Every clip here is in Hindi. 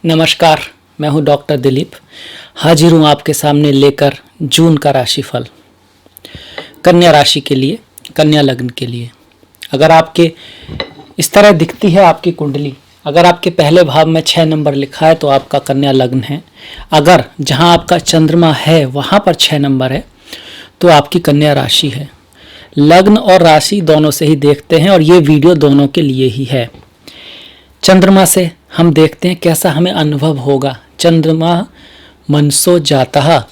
नमस्कार, मैं हूं डॉक्टर दिलीप। हाजिर हूं आपके सामने लेकर जून का राशिफल कन्या राशि के लिए, कन्या लग्न के लिए। अगर आपके इस तरह दिखती है आपकी कुंडली, अगर आपके पहले भाव में 6 नंबर लिखा है तो आपका कन्या लग्न है। अगर जहां आपका चंद्रमा है वहां पर 6 नंबर है तो आपकी कन्या राशि है। लग्न और राशि दोनों से ही देखते हैं और ये वीडियो दोनों के लिए ही है। चंद्रमा से हम देखते हैं कैसा हमें अनुभव होगा। चंद्रमा मनसो जाता,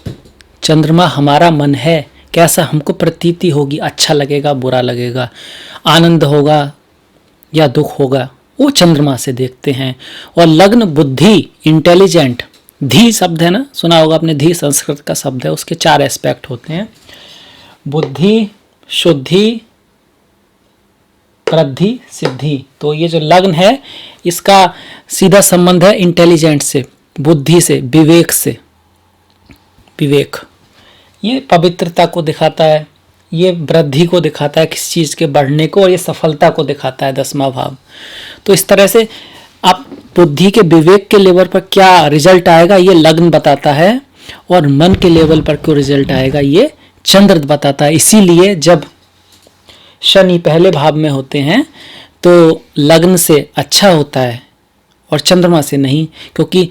चंद्रमा हमारा मन है, कैसा हमको प्रतीति होगी, अच्छा लगेगा, बुरा लगेगा, आनंद होगा या दुख होगा, वो चंद्रमा से देखते हैं। और लग्न बुद्धि, इंटेलिजेंट, धी शब्द है ना, सुना होगा आपने, धी संस्कृत का शब्द है, उसके 4 एस्पेक्ट होते हैं, बुद्धि, शुद्धि, वृद्धि, सिद्धि। तो ये जो लग्न है इसका सीधा संबंध है इंटेलिजेंट से, बुद्धि से, विवेक से। विवेक ये पवित्रता को दिखाता है, ये वृद्धि को दिखाता है, किसी चीज के बढ़ने को, और ये सफलता को दिखाता है 10वां भाव। तो इस तरह से आप बुद्धि के, विवेक के लेवल पर क्या रिजल्ट आएगा ये लग्न बताता है, और मन के लेवल पर क्यों रिजल्ट आएगा ये चंद्र बताता है। इसीलिए जब शनि पहले भाव में होते हैं तो लग्न से अच्छा होता है और चंद्रमा से नहीं, क्योंकि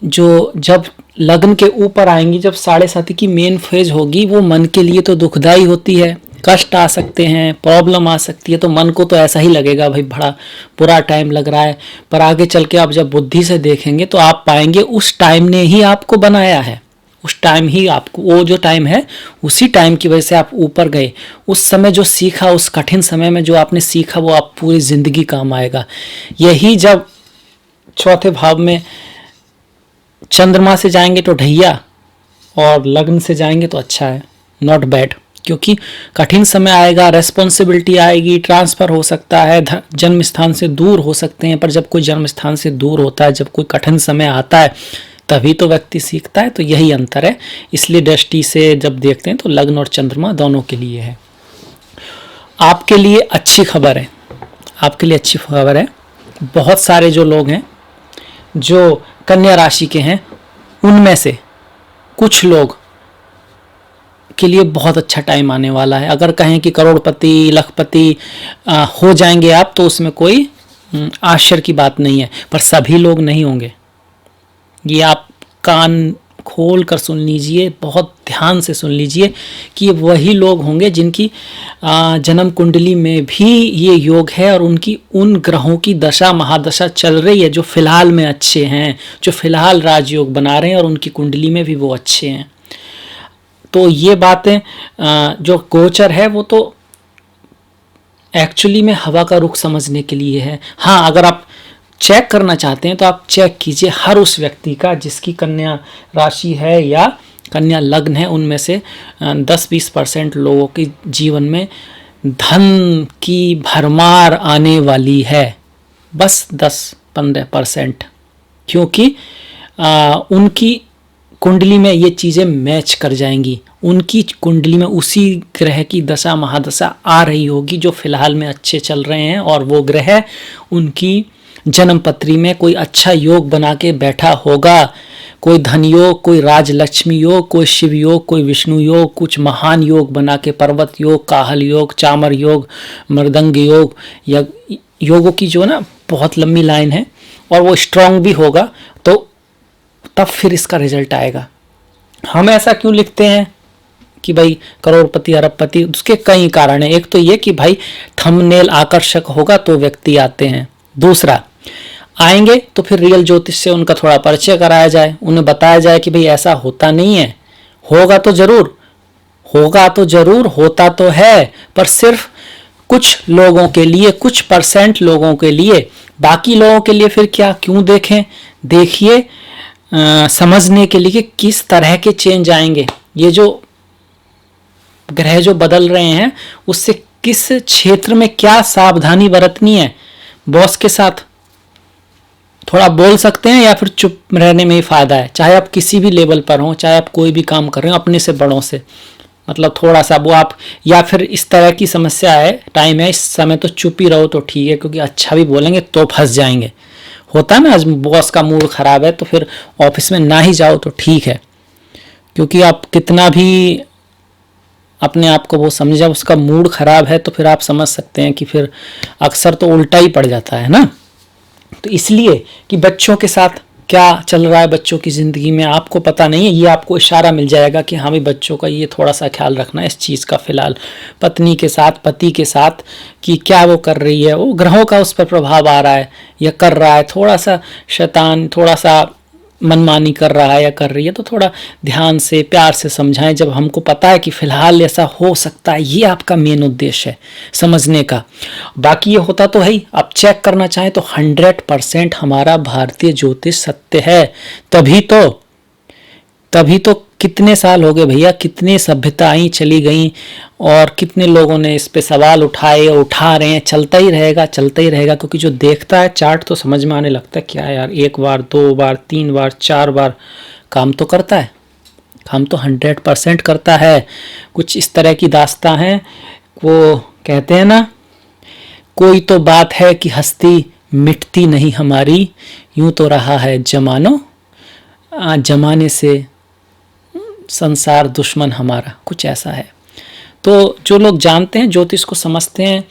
जो जब लग्न के ऊपर आएंगी, जब 7.5 की मेन फेज होगी, वो मन के लिए तो दुखदाई होती है, कष्ट आ सकते हैं, प्रॉब्लम आ सकती है, तो मन को तो ऐसा ही लगेगा भाई बड़ा बुरा टाइम लग रहा है। पर आगे चल के आप जब बुद्धि से देखेंगे तो आप पाएंगे उस टाइम ने ही आपको बनाया है, उस टाइम ही आपको, वो जो टाइम है उसी टाइम की वजह से आप ऊपर गए। उस समय जो सीखा, उस कठिन समय में जो आपने सीखा वो आप पूरी जिंदगी काम आएगा। यही जब चौथे भाव में चंद्रमा से जाएंगे तो ढैया, और लग्न से जाएंगे तो अच्छा है, नॉट बैड, क्योंकि कठिन समय आएगा, रेस्पॉन्सिबिलिटी आएगी, ट्रांसफर हो सकता है, जन्म स्थान से दूर हो सकते हैं। पर जब कोई जन्म स्थान से दूर होता है, जब कोई कठिन समय आता है, तभी तो व्यक्ति सीखता है। तो यही अंतर है। इसलिए दृष्टि से जब देखते हैं तो लग्न और चंद्रमा दोनों के लिए है। आपके लिए अच्छी खबर है, आपके लिए अच्छी खबर है। बहुत सारे जो लोग हैं जो कन्या राशि के हैं, उनमें से कुछ लोग के लिए बहुत अच्छा टाइम आने वाला है। अगर कहें कि करोड़पति, लखपति हो जाएंगे आप, तो उसमें कोई आश्चर्य की बात नहीं है, पर सभी लोग नहीं होंगे। ये आप कान खोल कर सुन लीजिए, बहुत ध्यान से सुन लीजिए कि ये वही लोग होंगे जिनकी जन्म कुंडली में भी ये योग है, और उनकी उन ग्रहों की दशा महादशा चल रही है जो फिलहाल में अच्छे हैं, जो फिलहाल राजयोग बना रहे हैं, और उनकी कुंडली में भी वो अच्छे हैं। तो ये बातें जो गोचर है वो तो एक्चुअली में हवा का रुख समझने के लिए है। हाँ, अगर आप चेक करना चाहते हैं तो आप चेक कीजिए हर उस व्यक्ति का जिसकी कन्या राशि है या कन्या लग्न है। उनमें से 10-20% लोगों के जीवन में धन की भरमार आने वाली है, बस 10-15%, क्योंकि उनकी कुंडली में ये चीज़ें मैच कर जाएंगी। उनकी कुंडली में उसी ग्रह की दशा महादशा आ रही होगी जो फिलहाल में अच्छे चल रहे हैं, और वो ग्रह उनकी जन्म पत्री में कोई अच्छा योग बना के बैठा होगा। कोई धन योग, कोई राजलक्ष्मी योग, कोई शिव योग, कोई विष्णु योग, कुछ महान योग बना के, पर्वत योग, काहल योग, चामर योग, मृदंग योग, या योगों की जो ना बहुत लंबी लाइन है, और वो स्ट्रांग भी होगा, तो तब फिर इसका रिजल्ट आएगा। हम ऐसा क्यों लिखते हैं कि भाई करोड़पति, अरबपति? उसके कई कारण है। एक तो ये कि भाई थंबनेल आकर्षक होगा तो व्यक्ति आते हैं। दूसरा, आएंगे तो फिर रियल ज्योतिष से उनका थोड़ा परिचय कराया जाए, उन्हें बताया जाए कि भाई ऐसा होता नहीं है, होगा तो जरूर, होगा तो जरूर, होता तो है, पर सिर्फ कुछ लोगों के लिए, कुछ % लोगों के लिए, बाकी लोगों के लिए फिर क्या, क्यों देखें? देखिए समझने के लिए कि किस तरह के चेंज आएंगे, ये जो ग्रह जो बदल रहे हैं उससे किस क्षेत्र में क्या सावधानी बरतनी है। बॉस के साथ थोड़ा बोल सकते हैं या फिर चुप रहने में ही फायदा है, चाहे आप किसी भी लेवल पर हो, चाहे आप कोई भी काम कर रहे हो, अपने से बड़ों से, मतलब थोड़ा सा वो आप, या फिर इस तरह की समस्या है, टाइम है, इस समय तो चुप ही रहो तो ठीक है, क्योंकि अच्छा भी बोलेंगे तो फंस जाएंगे। होता है ना, आज बॉस का मूड खराब है तो फिर ऑफिस में ना ही जाओ तो ठीक है, क्योंकि आप कितना भी अपने आप को वो समझा, उसका मूड खराब है तो फिर आप समझ सकते हैं कि फिर अक्सर तो उल्टा ही पड़ जाता है ना। तो इसलिए कि बच्चों के साथ क्या चल रहा है, बच्चों की ज़िंदगी में आपको पता नहीं है, ये आपको इशारा मिल जाएगा कि हाँ भाई बच्चों का ये थोड़ा सा ख्याल रखना है इस चीज़ का, फिलहाल पत्नी के साथ, पति के साथ, कि क्या वो कर रही है, वो ग्रहों का उस पर प्रभाव आ रहा है या कर रहा है, थोड़ा सा शैतान थोड़ा सा मनमानी कर रहा है या कर रही है, तो थोड़ा ध्यान से प्यार से समझाएं, जब हमको पता है कि फिलहाल ऐसा हो सकता है। ये आपका मेन उद्देश्य है समझने का। बाकी ये होता तो है ही, आप चेक करना चाहें तो 100% हमारा भारतीय ज्योतिष सत्य है। तभी तो कितने साल हो गए भैया, कितनी सभ्यता आई चली गई, और कितने लोगों ने इस पे सवाल उठाए, उठा रहे हैं, चलता ही रहेगा, क्योंकि जो देखता है चार्ट तो समझ में आने लगता है, क्या है यार, 1 बार 2 बार 3 बार 4 बार काम तो करता है, काम तो 100% करता है। कुछ इस तरह की दास्तां हैं, वो कहते हैं ना, कोई तो बात है कि हस्ती मिटती नहीं हमारी, यूं तो रहा है जमाने से संसार दुश्मन हमारा, कुछ ऐसा है। तो जो लोग जानते हैं, ज्योतिष को समझते हैं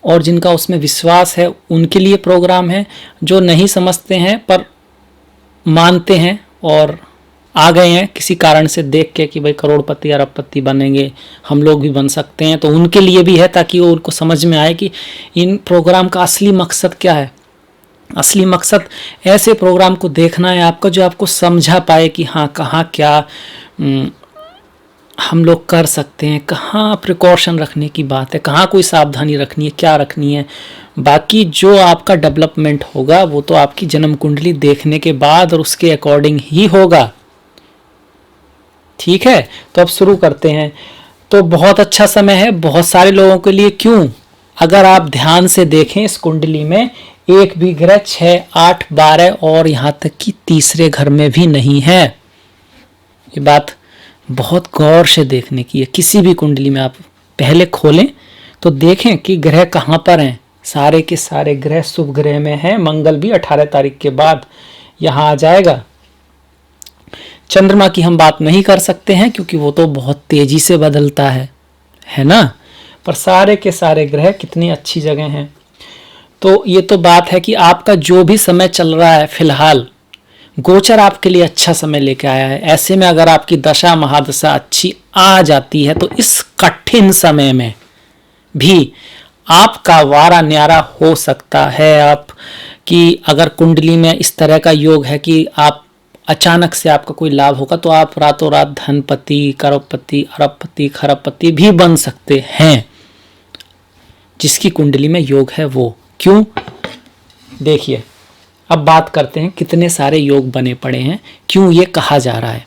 और जिनका उसमें विश्वास है, उनके लिए प्रोग्राम है। जो नहीं समझते हैं पर मानते हैं और आ गए हैं किसी कारण से देख के कि भाई करोड़पति अरबपति बनेंगे, हम लोग भी बन सकते हैं, तो उनके लिए भी है, ताकि वो उनको समझ में आए कि इन प्रोग्राम का असली मकसद क्या है। असली मकसद ऐसे प्रोग्राम को देखना है आपका जो आपको समझा पाए कि हाँ कहाँ क्या हम लोग कर सकते हैं, कहाँ प्रिकॉशन रखने की बात है, कहाँ कोई सावधानी रखनी है, क्या रखनी है। बाकी जो आपका डेवलपमेंट होगा वो तो आपकी जन्म कुंडली देखने के बाद और उसके अकॉर्डिंग ही होगा। ठीक है, तो अब शुरू करते हैं। तो बहुत अच्छा समय है बहुत सारे लोगों के लिए। क्यों? अगर आप ध्यान से देखें इस कुंडली में एक भी ग्रह 6, 8, 12 और यहाँ तक कि तीसरे घर में भी नहीं है। ये बात बहुत गौर से देखने की है। किसी भी कुंडली में आप पहले खोलें तो देखें कि ग्रह कहाँ पर हैं। सारे के सारे ग्रह शुभ ग्रह में हैं। मंगल भी 18 तारीख के बाद यहाँ आ जाएगा। चंद्रमा की हम बात नहीं कर सकते हैं क्योंकि वो तो बहुत तेजी से बदलता है ना। पर सारे के सारे ग्रह कितनी अच्छी जगह हैं। तो ये तो बात है कि आपका जो भी समय चल रहा है फिलहाल, गोचर आपके लिए अच्छा समय लेके आया है। ऐसे में अगर आपकी दशा महादशा अच्छी आ जाती है तो इस कठिन समय में भी आपका वारा न्यारा हो सकता है। आप कि अगर कुंडली में इस तरह का योग है कि आप अचानक से आपका कोई लाभ होगा तो आप रातों रात धनपति, करोड़पति, अरबपति, खरबपति भी बन सकते हैं, जिसकी कुंडली में योग है वो। क्यों? देखिए, अब बात करते हैं कितने सारे योग बने पड़े हैं, क्यों ये कहा जा रहा है।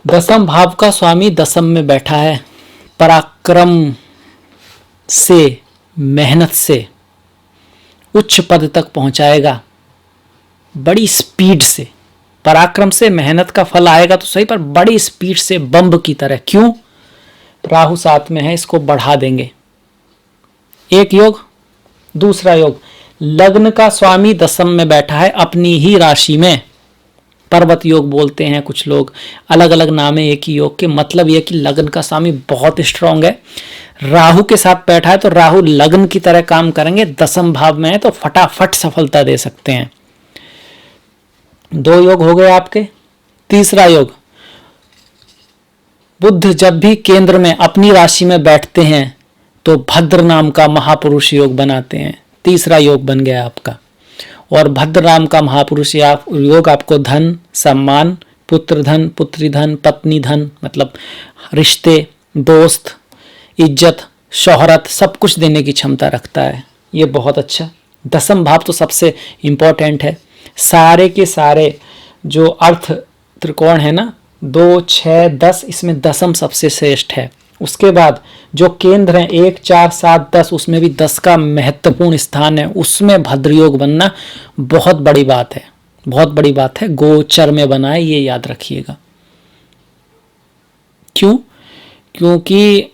दसम भाव का स्वामी दसम में बैठा है। पराक्रम से, मेहनत से उच्च पद तक पहुंचाएगा, बड़ी स्पीड से। पराक्रम से मेहनत का फल आएगा तो सही, पर बड़ी स्पीड से, बम्ब की तरह। क्यों? राहु साथ में है, इसको बढ़ा देंगे। एक योग। दूसरा योग, लग्न का स्वामी दसम में बैठा है अपनी ही राशि में। पर्वत योग बोलते हैं कुछ लोग, अलग अलग नाम है एक ही योग के। मतलब यह कि लग्न का स्वामी बहुत स्ट्रांग है, राहु के साथ बैठा है तो राहु लग्न की तरह काम करेंगे। दसम भाव में है तो फटाफट सफलता दे सकते हैं। 2 योग हो गए आपके। तीसरा योग, बुध जब भी केंद्र में अपनी राशि में बैठते हैं तो भद्र नाम का महापुरुष योग बनाते हैं। तीसरा योग बन गया आपका। और भद्र नाम का महापुरुष योग आपको धन, सम्मान, पुत्र धन, पुत्री धन, पत्नी धन, मतलब रिश्ते, दोस्त, इज्जत, शोहरत, सब कुछ देने की क्षमता रखता है। ये बहुत अच्छा। दसम भाव तो सबसे इम्पोर्टेंट है। सारे के सारे जो अर्थ त्रिकोण है ना, 2, 6, 10, इसमें दसम सबसे श्रेष्ठ है। उसके बाद जो केंद्र हैं 1, 4, 7, 10, उसमें भी 10 का महत्वपूर्ण स्थान है। उसमें भद्रयोग बनना बहुत बड़ी बात है, बहुत बड़ी बात है। गोचर में बना है, ये याद रखिएगा। क्यों? क्योंकि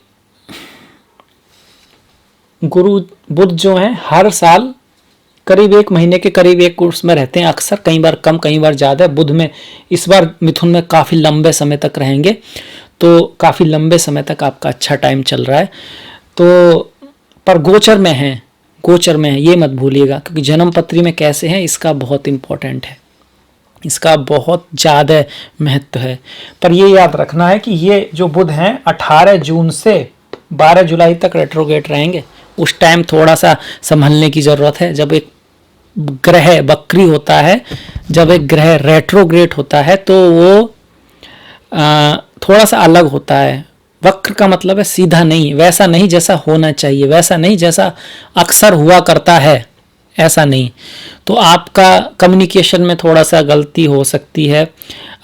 गुरु बुध जो है हर साल करीब 1 महीने के करीब एक कोर्स में रहते हैं अक्सर, कई बार कम कई बार ज़्यादा। बुध में इस बार मिथुन में काफ़ी लंबे समय तक रहेंगे, तो काफ़ी लंबे समय तक आपका अच्छा टाइम चल रहा है। तो पर गोचर में है, गोचर में है ये मत भूलिएगा, क्योंकि जन्म पत्री में कैसे हैं इसका बहुत इंपॉर्टेंट है, इसका बहुत ज़्यादा महत्व है। पर ये याद रखना है कि ये जो बुध हैं 18 जून से 12 जुलाई तक रेट्रोगेट रहेंगे। उस टाइम थोड़ा सा संभलने की ज़रूरत है। जब एक ग्रह वक्री होता है, जब एक ग्रह रेट्रोग्रेट होता है तो वो थोड़ा सा अलग होता है। वक्र का मतलब है सीधा नहीं, वैसा नहीं जैसा होना चाहिए, वैसा नहीं जैसा अक्सर हुआ करता है, ऐसा नहीं। तो आपका कम्युनिकेशन में थोड़ा सा गलती हो सकती है।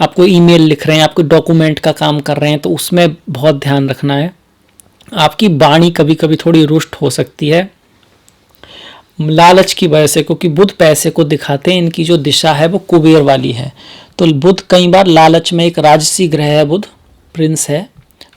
आप कोई ईमेल लिख रहे हैं, आप कोई डॉक्यूमेंट का काम कर रहे हैं, तो उसमें बहुत ध्यान रखना है। आपकी वाणी कभी कभी थोड़ी रुष्ट हो सकती है लालच की वजह से, क्योंकि बुध पैसे को दिखाते हैं, इनकी जो दिशा है वो कुबेर वाली है। तो बुध कई बार लालच में, एक राजसी ग्रह है बुध, प्रिंस है,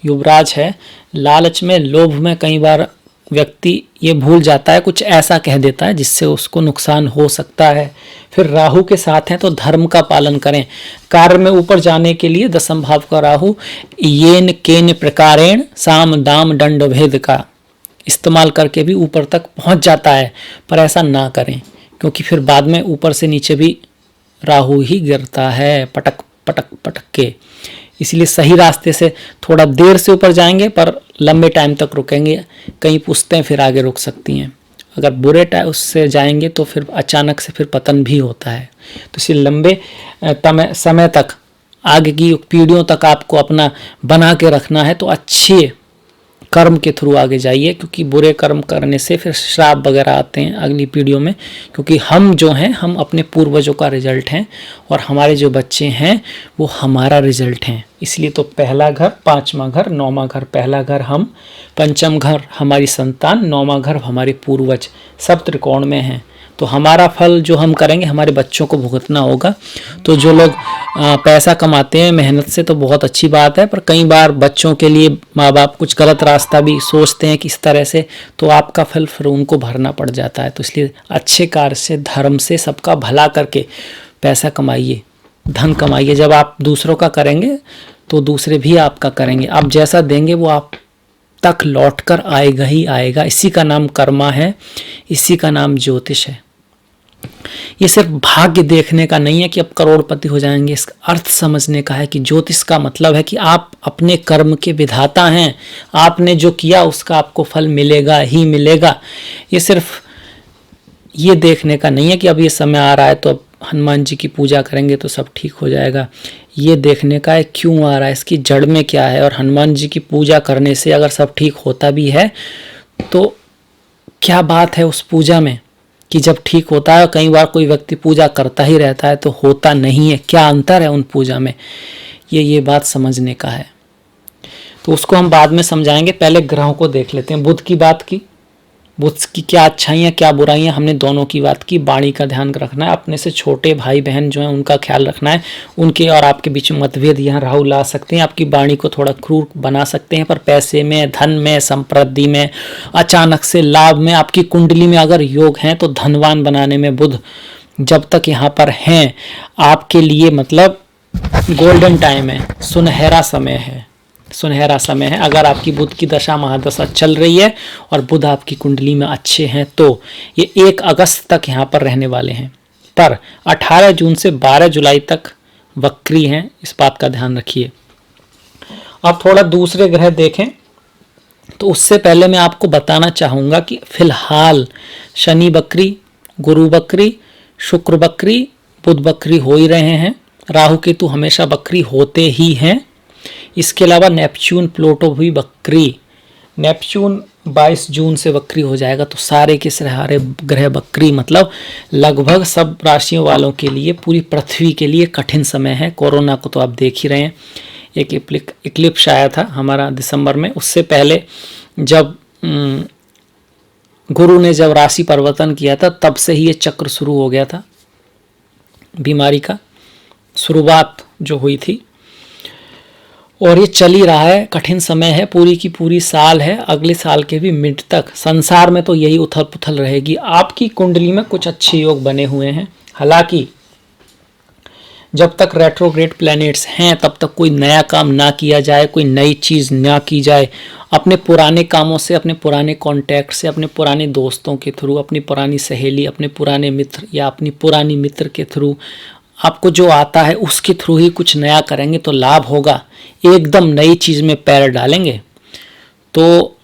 युवराज है, लालच में, लोभ में कई बार व्यक्ति ये भूल जाता है, कुछ ऐसा कह देता है जिससे उसको नुकसान हो सकता है। फिर राहु के साथ हैं तो धर्म का पालन करें। कार्य में ऊपर जाने के लिए 10वें भाव का राहु येन केन प्रकारेण साम दाम दंड भेद का इस्तेमाल करके भी ऊपर तक पहुंच जाता है, पर ऐसा ना करें, क्योंकि फिर बाद में ऊपर से नीचे भी राहु ही गिरता है, पटक पटक पटक के। इसलिए सही रास्ते से थोड़ा देर से ऊपर जाएंगे पर लंबे टाइम तक रुकेंगे। कई पुश्तें फिर आगे रुक सकती हैं। अगर बुरे टाइम उससे जाएंगे तो फिर अचानक से फिर पतन भी होता है। तो इसलिए लंबे समय तक, आगे की पीढ़ियों तक आपको अपना बना के रखना है, तो अच्छे कर्म के थ्रू आगे जाइए, क्योंकि बुरे कर्म करने से फिर श्राप वगैरह आते हैं अगली पीढ़ियों में। क्योंकि हम जो हैं, हम अपने पूर्वजों का रिजल्ट हैं, और हमारे जो बच्चे हैं वो हमारा रिजल्ट हैं। इसलिए तो पहला घर, 5वां घर, 9वां घर। पहला घर हम, 5वां घर हमारी संतान, 9वां घर हमारे पूर्वज, सब त्रिकोण में हैं। तो हमारा फल जो हम करेंगे हमारे बच्चों को भुगतना होगा। तो जो लोग पैसा कमाते हैं मेहनत से तो बहुत अच्छी बात है, पर कई बार बच्चों के लिए माँ बाप कुछ गलत रास्ता भी सोचते हैं कि इस तरह से, तो आपका फल फिर उनको भरना पड़ जाता है। तो इसलिए अच्छे कार्य से, धर्म से, सबका भला करके पैसा कमाइए, धन कमाइए। जब आप दूसरों का करेंगे तो दूसरे भी आपका करेंगे। आप जैसा देंगे वो आप तक लौट कर आएगा ही आएगा। इसी का नाम कर्मा है, इसी का नाम ज्योतिष है। ये सिर्फ भाग्य देखने का नहीं है कि आप करोड़पति हो जाएंगे, इसका अर्थ समझने का है कि ज्योतिष का मतलब है कि आप अपने कर्म के विधाता हैं। आपने जो किया उसका आपको फल मिलेगा ही मिलेगा। ये सिर्फ ये देखने का नहीं है कि अब ये समय आ रहा है तो अब हनुमान जी की पूजा करेंगे तो सब ठीक हो जाएगा। ये देखने का है क्यों आ रहा है, इसकी जड़ में क्या है, और हनुमान जी की पूजा करने से अगर सब ठीक होता भी है तो क्या बात है उस पूजा में कि जब ठीक होता है। कई बार कोई व्यक्ति पूजा करता ही रहता है तो होता नहीं है, क्या अंतर है उन पूजा में, ये बात समझने का है। तो उसको हम बाद में समझाएंगे, पहले ग्रहों को देख लेते हैं। बुध की बात की, बुध की क्या अच्छाइयाँ क्या बुराइयाँ, हमने दोनों की बात की। वाणी का ध्यान रखना है, अपने से छोटे भाई बहन जो हैं उनका ख्याल रखना है। उनके और आपके बीच में मतभेद यहाँ राहु ला सकते हैं, आपकी वाणी को थोड़ा क्रूर बना सकते हैं। पर पैसे में, धन में, संपत्ति में, अचानक से लाभ में, आपकी कुंडली में अगर योग हैं तो धनवान बनाने में बुध जब तक यहाँ पर हैं आपके लिए मतलब गोल्डन टाइम है, सुनहरा समय है, सुनहरा समय है। अगर आपकी बुध की दशा महादशा चल रही है और बुध आपकी कुंडली में अच्छे हैं तो ये 1 अगस्त तक यहाँ पर रहने वाले हैं, पर 18 जून से 12 जुलाई तक वक्री हैं, इस बात का ध्यान रखिए। अब थोड़ा दूसरे ग्रह देखें तो उससे पहले मैं आपको बताना चाहूँगा कि फिलहाल शनि बकरी, गुरु बकरी, शुक्र बकरी, बुध बकरी हो ही रहे हैं। राहु केतु हमेशा बकरी होते ही हैं। इसके अलावा नेपच्यून, प्लूटो भी बकरी। नेपच्यून 22 जून से बकरी हो जाएगा, तो सारे के सारे ग्रह बकरी, मतलब लगभग सब राशियों वालों के लिए, पूरी पृथ्वी के लिए कठिन समय है। कोरोना को तो आप देख ही रहे हैं। एक इक्लिप्स आया था हमारा दिसंबर में, उससे पहले जब गुरु ने जब राशि परिवर्तन किया था तब से ही ये चक्र शुरू हो गया था, बीमारी का शुरुआत जो हुई थी। और ये चल ही रहा है, कठिन समय है, पूरी की पूरी साल है, अगले साल के भी मिड तक संसार में तो यही उथल पुथल रहेगी। आपकी कुंडली में कुछ अच्छे योग बने हुए हैं, हालांकि जब तक रेट्रोग्रेड प्लैनेट्स हैं तब तक कोई नया काम ना किया जाए, कोई नई चीज़ ना की जाए। अपने पुराने कामों से, अपने पुराने कॉन्टैक्ट से, अपने पुराने दोस्तों के थ्रू, अपनी पुरानी सहेली, अपने पुराने मित्र या अपनी पुरानी मित्र के थ्रू आपको जो आता है उसके थ्रू ही कुछ नया करेंगे तो लाभ होगा। एकदम नई चीज़ में पैर डालेंगे तो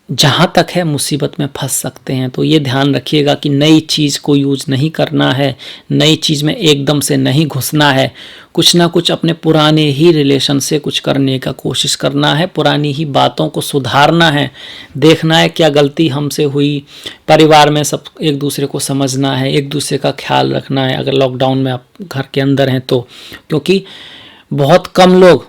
जहाँ तक है मुसीबत में फंस सकते हैं। तो ये ध्यान रखिएगा कि नई चीज़ को यूज़ नहीं करना है, नई चीज़ में एकदम से नहीं घुसना है, कुछ ना कुछ अपने पुराने ही रिलेशन से कुछ करने का कोशिश करना है, पुरानी ही बातों को सुधारना है, देखना है क्या गलती हमसे हुई, परिवार में सब एक दूसरे को समझना है, एक दूसरे का ख्याल रखना है। अगर लॉकडाउन में आप घर के अंदर हैं तो, क्योंकि बहुत कम लोग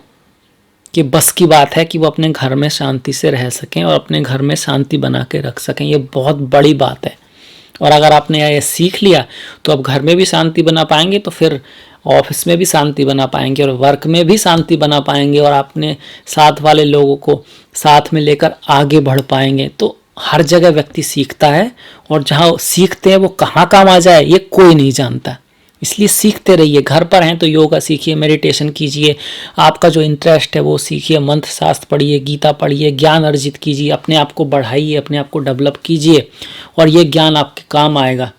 कि बस की बात है कि वो अपने घर में शांति से रह सकें और अपने घर में शांति बना के रख सकें। ये बहुत बड़ी बात है। और अगर आपने ये सीख लिया तो अब घर में भी शांति बना पाएंगे, तो फिर ऑफिस में भी शांति बना पाएंगे और वर्क में भी शांति बना पाएंगे और अपने साथ वाले लोगों को साथ में लेकर आगे बढ़ पाएंगे। तो हर जगह व्यक्ति सीखता है और जहाँ सीखते हैं वो कहाँ काम आ जाए ये कोई नहीं जानता। इसलिए सीखते रहिए। घर पर हैं तो योगा सीखिए, मेडिटेशन कीजिए, आपका जो इंटरेस्ट है वो सीखिए, मंत्र शास्त्र पढ़िए, गीता पढ़िए, ज्ञान अर्जित कीजिए, अपने आप को बढ़ाइए, अपने आप को डेवलप कीजिए और ये ज्ञान आपके काम आएगा।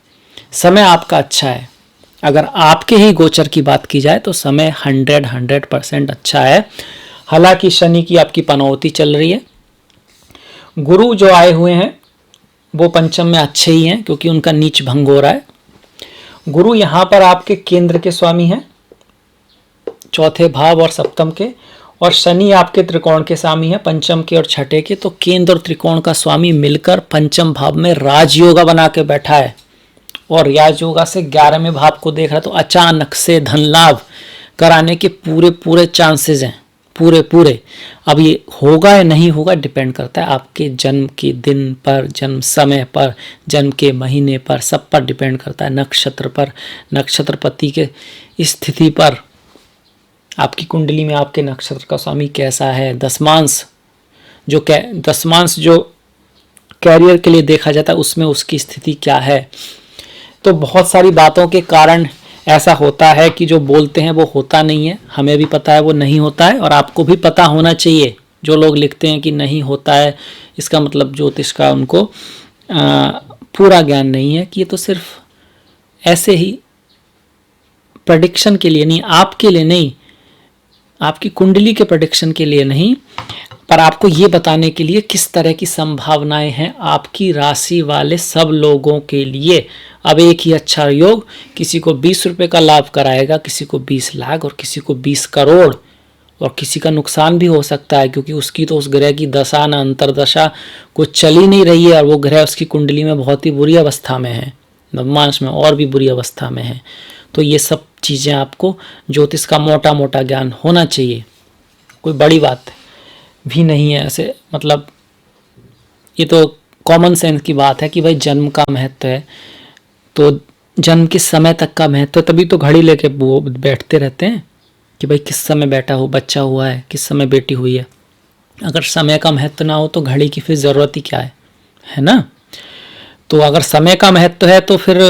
समय आपका अच्छा है। अगर आपके ही गोचर की बात की जाए तो समय 100% अच्छा है। हालांकि शनि की आपकी पनौती चल रही है। गुरु जो आए हुए हैं वो पंचम में अच्छे ही हैं क्योंकि उनका नीच भंग हो रहा है। गुरु यहाँ पर आपके केंद्र के स्वामी हैं, चौथे भाव और सप्तम के, और शनि आपके त्रिकोण के स्वामी हैं, पंचम के और छठे के। तो केंद्र और त्रिकोण का स्वामी मिलकर पंचम भाव में राजयोगा बना के बैठा है और राजयोगा से 11वें भाव को देख रहा है। तो अचानक से धन लाभ कराने के पूरे पूरे चांसेस हैं, पूरे पूरे। अब ये होगा या नहीं होगा डिपेंड करता है आपके जन्म के दिन पर, जन्म समय पर, जन्म के महीने पर, सब पर डिपेंड करता है, नक्षत्र पर, नक्षत्रपति के स्थिति पर, आपकी कुंडली में आपके नक्षत्र का स्वामी कैसा है, दशमांश जो कैरियर के लिए देखा जाता है उसमें उसकी स्थिति क्या है। तो बहुत सारी बातों के कारण ऐसा होता है कि जो बोलते हैं वो होता नहीं है। हमें भी पता है वो नहीं होता है और आपको भी पता होना चाहिए। जो लोग लिखते हैं कि नहीं होता है, इसका मतलब ज्योतिष का उनको पूरा ज्ञान नहीं है, कि ये तो सिर्फ ऐसे ही प्रेडिक्शन के लिए नहीं, आपके लिए नहीं, आपकी कुंडली के प्रेडिक्शन के लिए नहीं, पर आपको ये बताने के लिए किस तरह की संभावनाएं हैं आपकी राशि वाले सब लोगों के लिए। अब एक ही अच्छा योग किसी को 20 रुपये का लाभ कराएगा, किसी को 20 लाख और किसी को 20 करोड़, और किसी का नुकसान भी हो सकता है क्योंकि उसकी तो उस ग्रह की दशा न अंतरदशा कुछ चल ही नहीं रही है और वो ग्रह उसकी कुंडली में बहुत ही बुरी अवस्था में है, नवमांश में और भी बुरी अवस्था में है। तो ये सब चीज़ें आपको ज्योतिष का मोटा मोटा ज्ञान होना चाहिए, कोई बड़ी बात भी नहीं है ऐसे। मतलब ये तो कॉमन सेंस की बात है कि भाई जन्म का महत्व है तो जन्म किस समय तक का महत्व है, तभी तो घड़ी लेके वो बैठते रहते हैं कि भाई किस समय बेटा हो बच्चा हुआ है, किस समय बेटी हुई है। अगर समय का महत्व ना हो तो घड़ी की फिर ज़रूरत ही क्या है ना। तो अगर समय का महत्व है तो फिर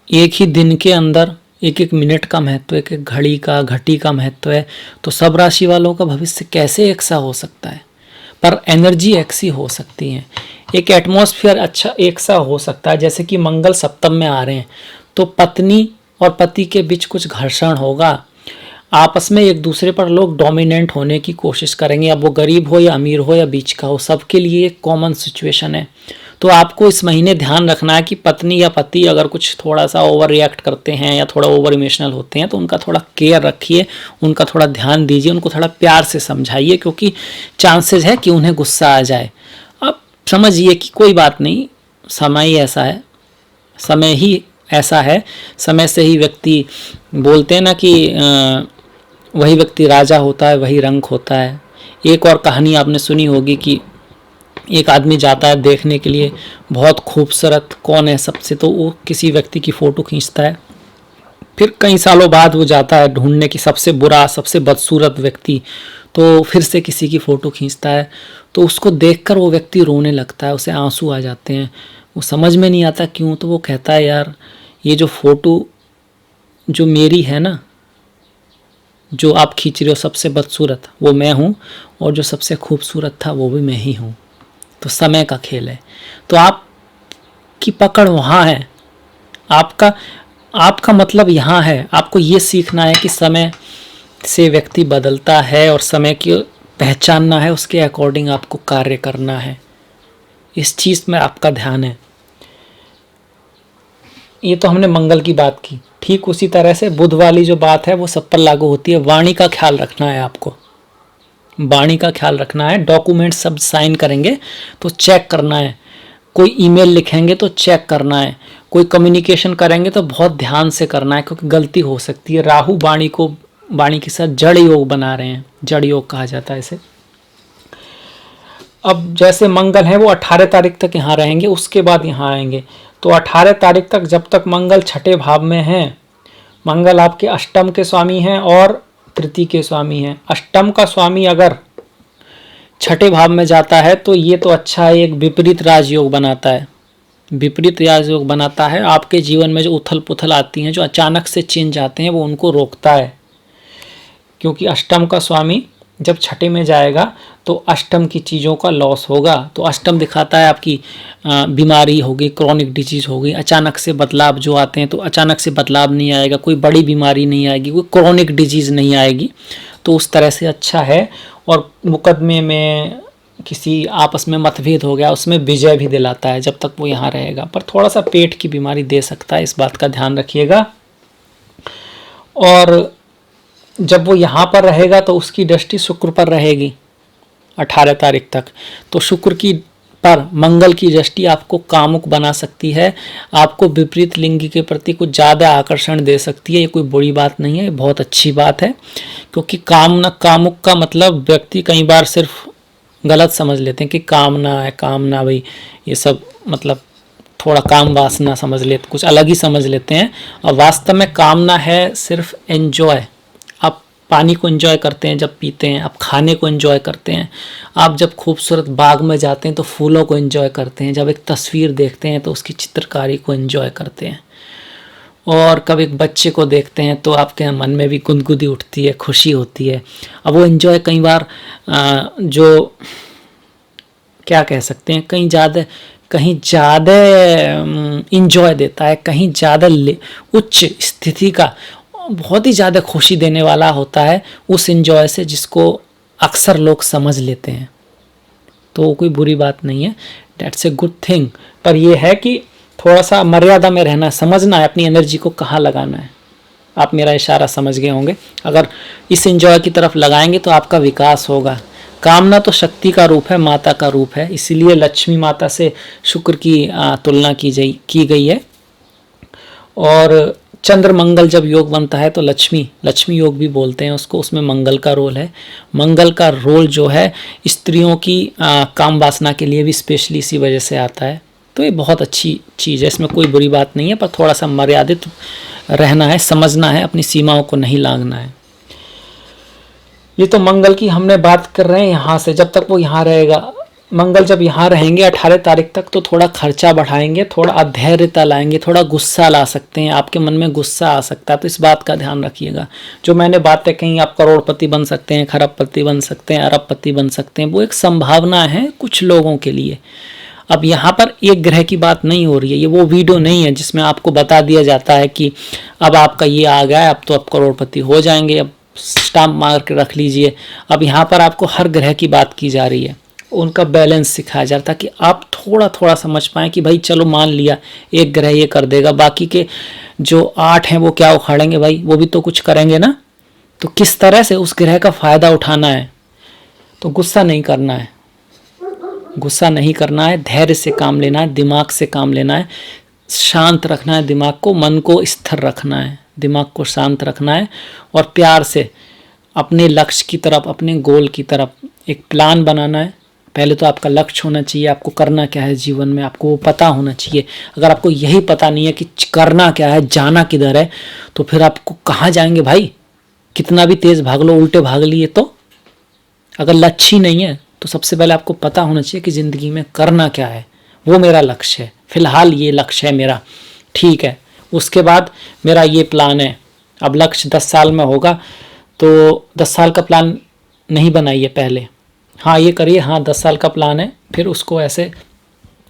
एक ही दिन के अंदर एक एक मिनट का महत्व, एक एक घड़ी का घटी का महत्व है। तो सब राशि वालों का भविष्य कैसे एक सा हो सकता है, पर एनर्जी एक सी हो सकती है, एक एटमॉस्फेयर अच्छा एक सा हो सकता है। जैसे कि मंगल सप्तम में आ रहे हैं तो पत्नी और पति के बीच कुछ घर्षण होगा, आपस में एक दूसरे पर लोग डोमिनेंट होने की कोशिश करेंगे। अब वो गरीब हो या अमीर हो या बीच का हो, सबके लिए एक कॉमन सिचुएशन है। तो आपको इस महीने ध्यान रखना है कि पत्नी या पति अगर कुछ थोड़ा सा ओवर रिएक्ट करते हैं या थोड़ा ओवर इमोशनल होते हैं तो उनका थोड़ा केयर रखिए, उनका थोड़ा ध्यान दीजिए, उनको थोड़ा प्यार से समझाइए क्योंकि चांसेस है कि उन्हें गुस्सा आ जाए। आप समझिए कि कोई बात नहीं, समय ही ऐसा है, समय ही ऐसा है, समय से ही व्यक्ति बोलते हैं ना कि वही व्यक्ति राजा होता है, वही रंक होता है। एक और कहानी आपने सुनी होगी कि एक आदमी जाता है देखने के लिए बहुत खूबसूरत कौन है सबसे, तो वो किसी व्यक्ति की फ़ोटो खींचता है फिर कई सालों बाद वो जाता है ढूंढने की सबसे बुरा सबसे बदसूरत व्यक्ति, तो फिर से किसी की फ़ोटो खींचता है, तो उसको देखकर वो व्यक्ति रोने लगता है, उसे आंसू आ जाते हैं, वो समझ में नहीं आता क्यों। तो वो कहता है यार ये जो फ़ोटो जो मेरी है ना, जो आप खींच रहे हो सबसे बदसूरत वो मैं हूँ, और जो सबसे खूबसूरत था वो भी मैं ही हूँ। तो समय का खेल है। तो आपकी पकड़ वहाँ है, आपका आपका मतलब यहाँ है। आपको ये सीखना है कि समय से व्यक्ति बदलता है और समय की पहचानना है, उसके अकॉर्डिंग आपको कार्य करना है। इस चीज़ में आपका ध्यान है। ये तो हमने मंगल की बात की। ठीक उसी तरह से बुध वाली जो बात है वो सब पर लागू होती है। वाणी का ख्याल रखना है आपको, वाणी का ख्याल रखना है। डॉक्यूमेंट सब साइन करेंगे तो चेक करना है, कोई ईमेल लिखेंगे तो चेक करना है, कोई कम्युनिकेशन करेंगे तो बहुत ध्यान से करना है, क्योंकि गलती हो सकती है। राहु वाणी के साथ जड़ योग बना रहे हैं, जड़ योग कहा जाता है इसे। अब जैसे मंगल है वो 18 तारीख तक यहाँ रहेंगे, उसके बाद यहाँ आएंगे। तो 18 तारीख तक जब तक मंगल छठे भाव में हैं, मंगल आपके अष्टम के स्वामी हैं और तृतीय के स्वामी हैं। अष्टम का स्वामी अगर छठे भाव में जाता है तो ये तो अच्छा है, एक विपरीत राजयोग बनाता है। विपरीत राजयोग बनाता है, आपके जीवन में जो उथल पुथल आती हैं, जो अचानक से चेंज आते हैं, वो उनको रोकता है। क्योंकि अष्टम का स्वामी जब छठे में जाएगा तो अष्टम की चीज़ों का लॉस होगा। तो अष्टम दिखाता है आपकी बीमारी होगी, क्रॉनिक डिजीज होगी, अचानक से बदलाव जो आते हैं। तो अचानक से बदलाव नहीं आएगा, कोई बड़ी बीमारी नहीं आएगी, कोई क्रॉनिक डिजीज़ नहीं आएगी। तो उस तरह से अच्छा है। और मुकदमे में किसी आपस में मतभेद हो गया, उसमें विजय भी दिलाता है जब तक वो यहाँ रहेगा। पर थोड़ा सा पेट की बीमारी दे सकता है, इस बात का ध्यान रखिएगा। और जब वो यहाँ पर रहेगा तो उसकी दृष्टि शुक्र पर रहेगी 18 तारीख तक। तो शुक्र की पर मंगल की दृष्टि आपको कामुक बना सकती है, आपको विपरीत लिंग के प्रति कुछ ज़्यादा आकर्षण दे सकती है। ये कोई बुरी बात नहीं है, बहुत अच्छी बात है। क्योंकि कामुक का मतलब व्यक्ति कई बार सिर्फ गलत समझ लेते हैं कि कामना है, कामना भाई ये सब मतलब थोड़ा काम वासना समझ लेते, कुछ अलग ही समझ लेते हैं। और वास्तव में कामना है सिर्फ एंजॉय। आप पानी को एंजॉय करते हैं जब पीते हैं, आप खाने को एंजॉय करते हैं, आप जब खूबसूरत बाग में जाते हैं तो फूलों को एंजॉय करते हैं, जब एक तस्वीर देखते हैं तो उसकी चित्रकारी को एंजॉय करते हैं, और कभी एक बच्चे को देखते हैं तो आपके मन में भी गुदगुदी उठती है, खुशी होती है। अब वो एंजॉय कई बार जो क्या कह सकते हैं, कहीं ज़्यादा इंजॉय देता है, कहीं ज़्यादा उच्च स्थिति का बहुत ही ज़्यादा खुशी देने वाला होता है उस इंजॉय से, जिसको अक्सर लोग समझ लेते हैं। तो कोई बुरी बात नहीं है, डेट्स ए गुड थिंग। पर यह है कि थोड़ा सा मर्यादा में रहना, समझना है अपनी एनर्जी को कहाँ लगाना है। आप मेरा इशारा समझ गए होंगे। अगर इस एंजॉय की तरफ लगाएंगे तो आपका विकास होगा। कामना तो शक्ति का रूप है, माता का रूप है, इसीलिए लक्ष्मी माता से शुक्र की तुलना की गई है। और चंद्र मंगल जब योग बनता है तो लक्ष्मी योग भी बोलते हैं उसको, उसमें मंगल का रोल है। मंगल का रोल जो है स्त्रियों की काम वासना के लिए भी स्पेशली इसी वजह से आता है। तो ये बहुत अच्छी चीज़ है, इसमें कोई बुरी बात नहीं है, पर थोड़ा सा मर्यादित रहना है, समझना है, अपनी सीमाओं को नहीं लांघना है। ये तो मंगल की हमने बात कर रहे हैं यहाँ से, जब तक वो यहाँ रहेगा। मंगल जब यहाँ रहेंगे 18 तारीख तक तो थोड़ा खर्चा बढ़ाएंगे, थोड़ा अधैर्यता लाएंगे, थोड़ा गुस्सा ला सकते हैं, आपके मन में गुस्सा आ सकता है। तो इस बात का ध्यान रखिएगा। जो मैंने बातें कही, आप करोड़पति बन सकते हैं, खरबपति बन सकते हैं, अरबपति बन सकते हैं, वो एक संभावना है कुछ लोगों के लिए। अब यहाँ पर एक ग्रह की बात नहीं हो रही है, ये वो वीडियो नहीं है जिसमें आपको बता दिया जाता है कि अब आपका ये आ गया है, अब तो आप करोड़पति हो जाएंगे, अब स्टाम्प मार के रख लीजिए। अब यहाँ पर आपको हर ग्रह की बात की जा रही है, उनका बैलेंस सिखाया जाता है कि आप थोड़ा थोड़ा समझ पाएँ कि भाई चलो मान लिया एक ग्रह ये कर देगा, बाकी के जो 8 हैं वो क्या उखाड़ेंगे भाई, वो भी तो कुछ करेंगे ना। तो किस तरह से उस ग्रह का फ़ायदा उठाना है। तो गुस्सा नहीं करना है, गुस्सा नहीं करना है, धैर्य से काम लेना है, दिमाग से काम लेना है, शांत रखना है दिमाग को, मन को स्थिर रखना है, दिमाग को शांत रखना है, और प्यार से अपने लक्ष्य की तरफ, अपने गोल की तरफ एक प्लान बनाना है, पहले तो आपका लक्ष्य होना चाहिए, आपको करना क्या है जीवन में, आपको वो पता होना चाहिए। अगर आपको यही पता नहीं है कि करना क्या है, जाना किधर है, तो फिर आपको कहाँ जाएंगे भाई? कितना भी तेज भाग लो, उल्टे भाग लिए तो। अगर लक्ष्य ही नहीं है तो सबसे पहले आपको पता होना चाहिए कि ज़िंदगी में करना क्या है, वो मेरा लक्ष्य है, फिलहाल ये लक्ष्य है मेरा, ठीक है। उसके बाद मेरा ये प्लान है। अब लक्ष्य 10 साल में होगा तो 10 साल का प्लान नहीं बनाइए पहले, हाँ ये करिए, हाँ 10 साल का प्लान है, फिर उसको ऐसे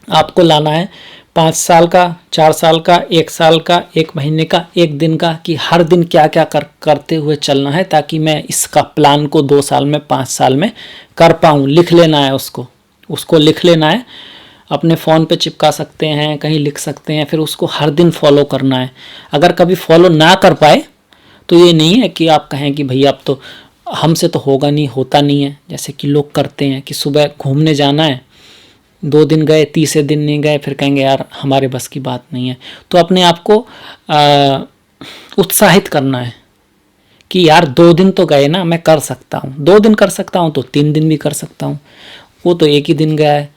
आपको लाना है 5 साल का, 4 साल का, 1 साल का, 1 महीने का, 1 दिन का, कि हर दिन क्या क्या करते हुए चलना है, ताकि मैं इसका प्लान को 2 साल में, 5 साल में कर पाऊँ। लिख लेना है उसको लिख लेना है, अपने फ़ोन पे चिपका सकते हैं, कहीं लिख सकते हैं, फिर उसको हर दिन फॉलो करना है। अगर कभी फॉलो ना कर पाए तो ये नहीं है कि आप कहें कि भैया अब तो हमसे तो होगा नहीं, होता नहीं है। जैसे कि लोग करते हैं कि सुबह घूमने जाना है, 2 दिन गए, तीसरे दिन नहीं गए, फिर कहेंगे यार हमारे बस की बात नहीं है। तो अपने आप को उत्साहित करना है कि यार 2 दिन तो गए ना, मैं कर सकता हूँ, 2 दिन कर सकता हूँ तो 3 दिन भी कर सकता हूँ, वो तो 1 ही दिन गया है।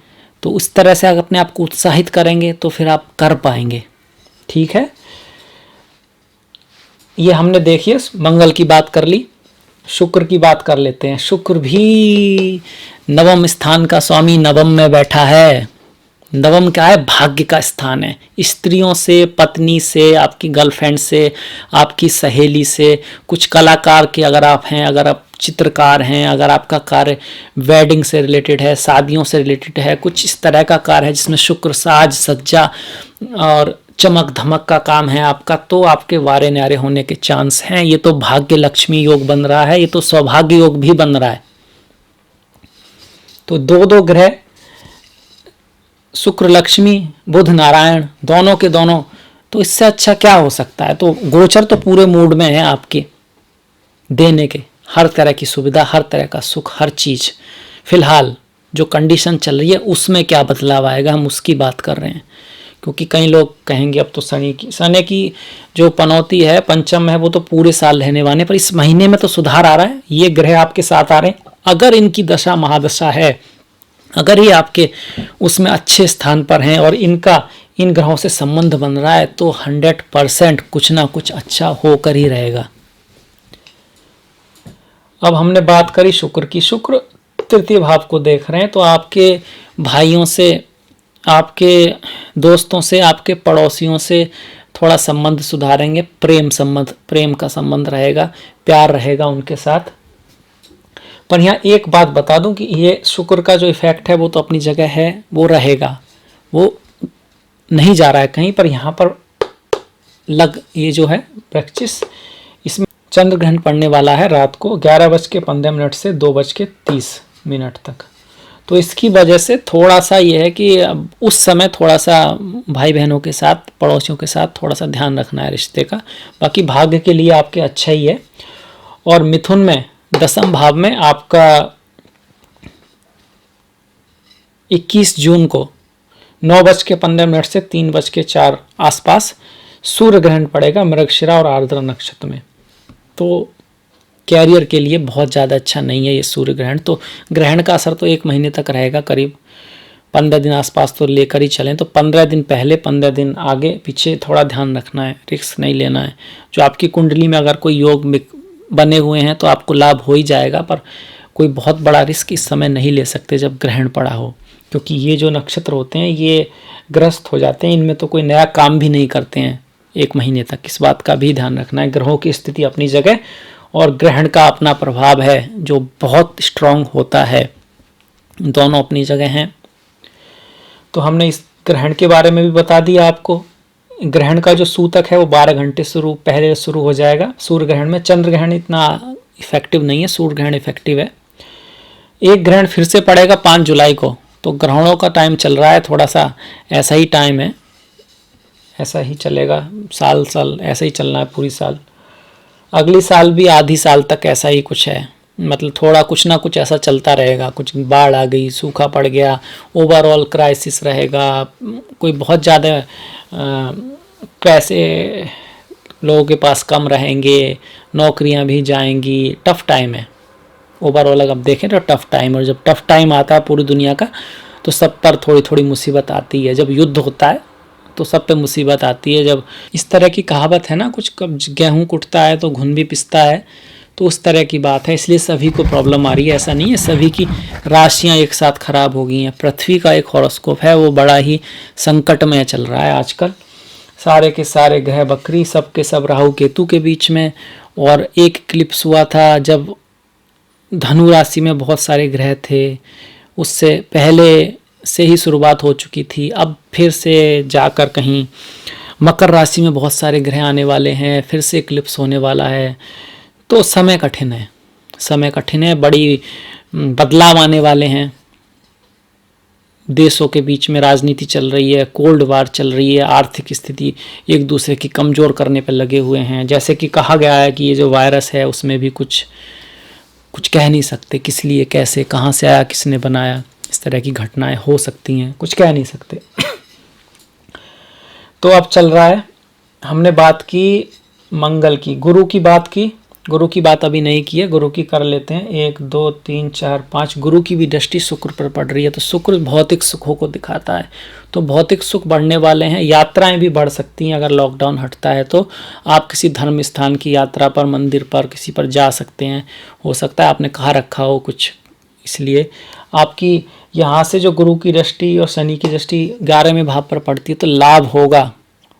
तो उस तरह से अगर अपने आप को उत्साहित करेंगे तो फिर आप कर पाएंगे, ठीक है। ये हमने देखिए मंगल की बात कर ली, शुक्र की बात कर लेते हैं। शुक्र भी नवम स्थान का स्वामी नवम में बैठा है। नवम क्या है? भाग्य का स्थान है। स्त्रियों से, पत्नी से, आपकी गर्लफ्रेंड से, आपकी सहेली से, कुछ कलाकार के अगर आप हैं, अगर आप चित्रकार हैं, अगर आपका कार्य वेडिंग से रिलेटेड है, शादियों से रिलेटेड है, कुछ इस तरह का कार्य है जिसमें शुक्र, साज सज्जा और चमक धमक का काम है आपका, तो आपके वारे न्यारे होने के चांस हैं। ये तो भाग्य लक्ष्मी योग बन रहा है, ये तो सौभाग्य योग भी बन रहा है। तो 2 ग्रह शुक्र लक्ष्मी बुध नारायण दोनों के दोनों, तो इससे अच्छा क्या हो सकता है। तो गोचर तो पूरे मूड में है आपके देने के, हर तरह की सुविधा, हर तरह का सुख, हर चीज। फिलहाल जो कंडीशन चल रही है उसमें क्या बदलाव आएगा, हम उसकी बात कर रहे हैं। क्योंकि कई लोग कहेंगे अब तो शनि की जो पनौती है, पंचम है, वो तो पूरे साल रहने वाले, पर इस महीने में तो सुधार आ रहा है। ये ग्रह आपके साथ आ रहे हैं, अगर इनकी दशा महादशा है, अगर ये आपके उसमें अच्छे स्थान पर हैं और इनका इन ग्रहों से संबंध बन रहा है, तो 100% कुछ ना कुछ अच्छा होकर ही रहेगा। अब हमने बात करी शुक्र की। शुक्र तृतीय भाव को देख रहे हैं, तो आपके भाइयों से, आपके दोस्तों से, आपके पड़ोसियों से थोड़ा संबंध सुधारेंगे। प्रेम संबंध, प्रेम का संबंध रहेगा, प्यार रहेगा उनके साथ। पर यहाँ एक बात बता दूं कि ये शुक्र का जो इफेक्ट है वो तो अपनी जगह है, वो रहेगा, वो नहीं जा रहा है कहीं पर। यहाँ पर ये जो है वृश्चिक, इसमें चंद्र ग्रहण पड़ने वाला है रात को 11:15 से 2:30 तक। तो इसकी वजह से थोड़ा सा ये है कि उस समय थोड़ा सा भाई बहनों के साथ, पड़ोसियों के साथ थोड़ा सा ध्यान रखना है रिश्ते का। बाकी भाग्य के लिए आपके अच्छा ही है। और मिथुन में दसम भाव में आपका 21 जून को 9:15 से 3:04 आसपास सूर्य ग्रहण पड़ेगा मृगशिरा और आर्द्रा नक्षत्र में। तो कैरियर के लिए बहुत ज़्यादा अच्छा नहीं है ये सूर्य ग्रहण। तो ग्रहण का असर तो 1 महीने तक रहेगा, करीब 15 दिन आसपास तो लेकर ही चलें। तो 15 दिन पहले, 15 दिन आगे पीछे थोड़ा ध्यान रखना है, रिस्क नहीं लेना है। जो आपकी कुंडली में अगर कोई योग बने हुए हैं तो आपको लाभ हो ही जाएगा, पर कोई बहुत बड़ा रिस्क इस समय नहीं ले सकते जब ग्रहण पड़ा हो, क्योंकि ये जो नक्षत्र होते हैं ये ग्रस्त हो जाते हैं, इनमें तो कोई नया काम भी नहीं करते हैं 1 महीने तक। इस बात का भी ध्यान रखना है। ग्रहों की स्थिति अपनी जगह और ग्रहण का अपना प्रभाव है जो बहुत स्ट्रांग होता है, दोनों अपनी जगह हैं। तो हमने इस ग्रहण के बारे में भी बता दिया आपको। ग्रहण का जो सूतक है वो 12 घंटे पहले शुरू हो जाएगा सूर्य ग्रहण में। चंद्र ग्रहण इतना इफेक्टिव नहीं है, सूर्य ग्रहण इफेक्टिव है। एक ग्रहण फिर से पड़ेगा 5 जुलाई को। तो ग्रहणों का टाइम चल रहा है, थोड़ा सा ऐसा ही टाइम है, ऐसा ही चलेगा, साल ऐसा ही चलना है पूरी साल। अगली साल भी आधी साल तक ऐसा ही कुछ है, मतलब थोड़ा कुछ ना कुछ ऐसा चलता रहेगा। कुछ बाढ़ आ गई, सूखा पड़ गया, ओवरऑल क्राइसिस रहेगा, कोई बहुत ज़्यादा पैसे लोगों के पास कम रहेंगे, नौकरियां भी जाएंगी, टफ टाइम है। ओवरऑल अगर देखें तो टफ टाइम, और जब टफ टाइम आता है पूरी दुनिया का तो सब पर थोड़ी थोड़ी मुसीबत आती है। जब युद्ध होता है तो सब पे मुसीबत आती है। जब इस तरह की कहावत है ना, कुछ कब गेहूँ कुटता है तो घुन भी पिसता है, तो उस तरह की बात है। इसलिए सभी को प्रॉब्लम आ रही है, ऐसा नहीं है सभी की राशियां एक साथ खराब हो गई हैं। पृथ्वी का एक हॉरोस्कोप है वो बड़ा ही संकट में चल रहा है आजकल। सारे के सारे ग्रह बकरी, सब के सब राहु केतु के बीच में। और एक क्लिप्स हुआ था जब धनु राशि में बहुत सारे ग्रह थे, उससे पहले से ही शुरुआत हो चुकी थी। अब फिर से जाकर कहीं मकर राशि में बहुत सारे ग्रह आने वाले हैं, फिर से इक्लिप्स होने वाला है। तो समय कठिन है, समय कठिन है, बड़ी बदलाव आने वाले हैं। देशों के बीच में राजनीति चल रही है, कोल्ड वार चल रही है, आर्थिक स्थिति एक दूसरे की कमज़ोर करने पर लगे हुए हैं। जैसे कि कहा गया है कि ये जो वायरस है उसमें भी कुछ कह नहीं सकते, किस लिए, कैसे, कहाँ से आया, किसने बनाया। इस तरह की घटनाएं हो सकती हैं, कुछ कह नहीं सकते। तो अब चल रहा है, हमने बात की मंगल की, गुरु की बात की, गुरु की बात अभी नहीं की है, गुरु की कर लेते हैं। 1 2 3 4 5 गुरु की भी दृष्टि शुक्र पर पड़ रही है। तो शुक्र भौतिक सुखों को दिखाता है, तो भौतिक सुख बढ़ने वाले हैं। यात्राएं भी बढ़ सकती हैं अगर लॉकडाउन हटता है तो। आप किसी धर्म स्थान की यात्रा पर, मंदिर पर, किसी पर जा सकते हैं। हो सकता है आपने कहा रखा हो कुछ, इसलिए आपकी यहाँ से जो गुरु की दृष्टि और शनि की दृष्टि 11वें भाव पर पड़ती है तो लाभ होगा,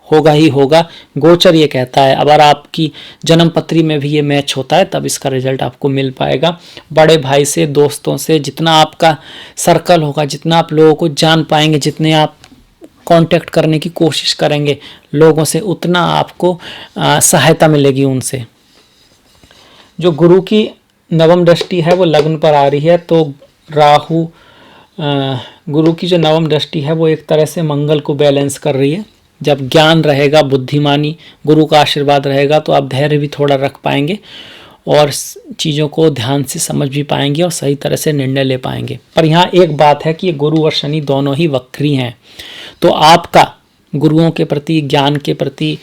होगा ही होगा। गोचर ये कहता है। अगर आपकी जन्म पत्री में भी ये मैच होता है तब इसका रिजल्ट आपको मिल पाएगा। बड़े भाई से, दोस्तों से, जितना आपका सर्कल होगा, जितना आप लोगों को जान पाएंगे, जितने आप कांटेक्ट करने की कोशिश करेंगे लोगों से, उतना आपको सहायता मिलेगी उनसे। जो गुरु की नवम दृष्टि है वो लग्न पर आ रही है, तो राहु, गुरु की जो नवम दृष्टि है वो एक तरह से मंगल को बैलेंस कर रही है। जब ज्ञान रहेगा, बुद्धिमानी, गुरु का आशीर्वाद रहेगा तो आप धैर्य भी थोड़ा रख पाएंगे और चीज़ों को ध्यान से समझ भी पाएंगे और सही तरह से निर्णय ले पाएंगे। पर यहाँ एक बात है कि गुरु और शनि दोनों ही वक्री हैं, तो आपका गुरुओं के प्रति, ज्ञान के प्रति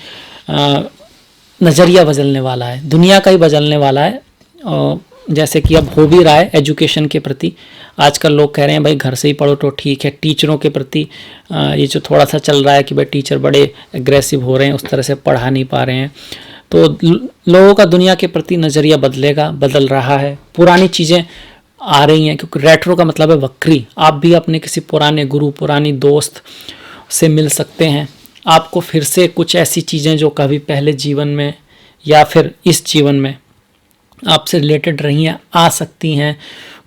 नज़रिया बदलने वाला है, दुनिया का ही बदलने वाला है। जैसे कि अब हो भी रहा है एजुकेशन के प्रति। आजकल लोग कह रहे हैं भाई घर से ही पढ़ो तो ठीक है। टीचरों के प्रति ये जो थोड़ा सा चल रहा है कि भाई टीचर बड़े एग्रेसिव हो रहे हैं, उस तरह से पढ़ा नहीं पा रहे हैं, तो लोगों का दुनिया के प्रति नज़रिया बदलेगा, बदल रहा है। पुरानी चीज़ें आ रही हैं, क्योंकि रेट्रो का मतलब है वक्री। आप भी अपने किसी पुराने गुरु, पुरानी दोस्त से मिल सकते हैं। आपको फिर से कुछ ऐसी चीज़ें जो कभी पहले जीवन में या फिर इस जीवन में आपसे रिलेटेड रही हैं आ सकती हैं।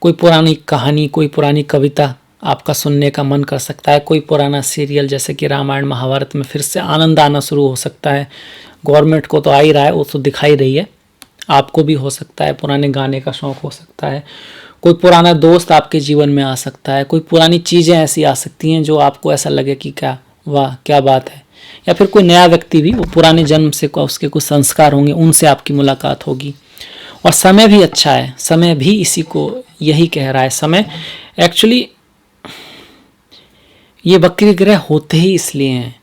कोई पुरानी कहानी, कोई पुरानी कविता आपका सुनने का मन कर सकता है। कोई पुराना सीरियल जैसे कि रामायण महाभारत में फिर से आनंद आना शुरू हो सकता है। गवर्नमेंट को तो आ ही रहा है, वो तो दिखाई रही है, आपको भी हो सकता है। पुराने गाने का शौक़ हो सकता है। कोई पुराना दोस्त आपके जीवन में आ सकता है। कोई पुरानी चीज़ें ऐसी आ सकती हैं जो आपको ऐसा लगे कि क्या वाह क्या बात है। या फिर कोई नया व्यक्ति भी, वो पुराने जन्म से उसके कुछ संस्कार होंगे, उनसे आपकी मुलाकात होगी। और समय भी अच्छा है, समय भी इसी को यही कह रहा है। समय एक्चुअली ये वक्री ग्रह होते ही इसलिए हैं